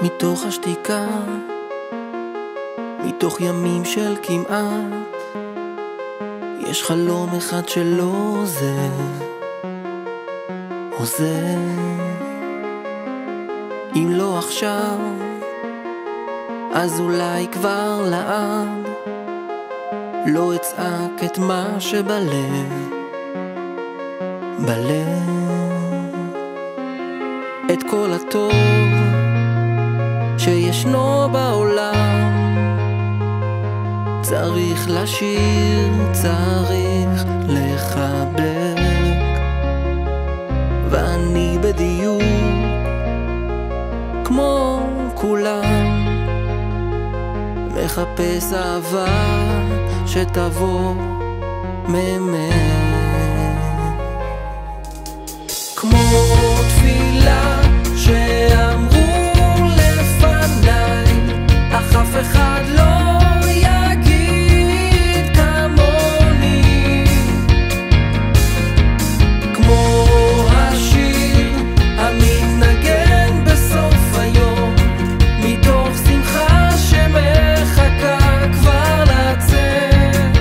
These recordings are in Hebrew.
מתוך השתיקה, מתוך ימים של כמעט, יש חלום אחד שלא עוזר. אם לא עכשיו, אז אולי כבר לעד לא אצעק את מה שבלב, את כל הטוב שישנו בעולם צריך לשיר, צריך לחבק, ואני בדיוק כמו כולם מחפש אהבה שתבוא ממך, כמו תפילה שאמרו לפניי, אך אף אחד לא יגיד כמוני, כמו השיר המתנגן בסוף היום, מתוך שמחה שמחכה כבר לצאת,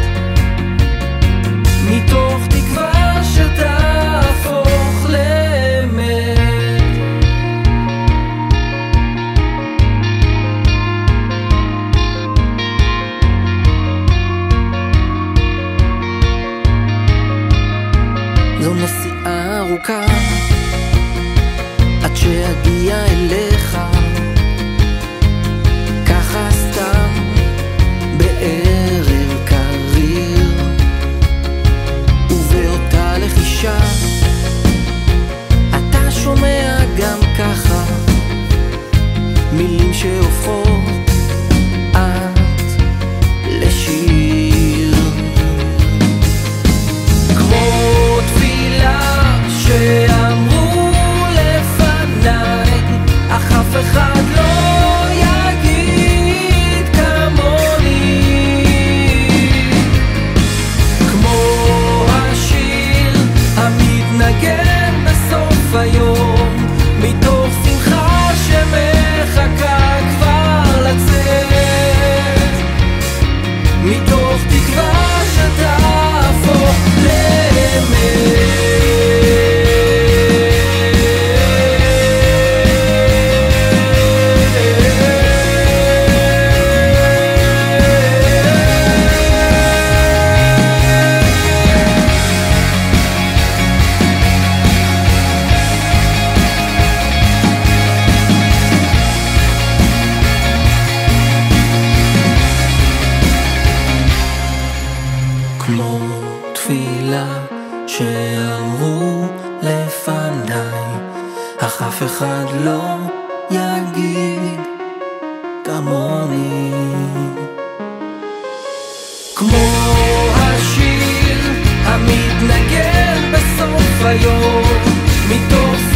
מתוך תקווה שתהפוך לאמת. זו נסיעה ארוכה עד שאגיע אליך, ככה סתם בערב קריר, ובאותה לחישה אתה שומע גם ככה מילים שהופכות את לשיר, כמו תפילה שאמרו לפניי, אך אף אחד לא יגיד כמוני, כמו השיר המתנגן בסוף היום, מתוך שמחה שמחכה כבר לצאת, מתוך תקווה שתהפוך לאמת. כמו תפילה שאמרו לפניי, אך אף אחד לא יגיד כמוני, כמו השיר המתנגן בסוף היום, מתוך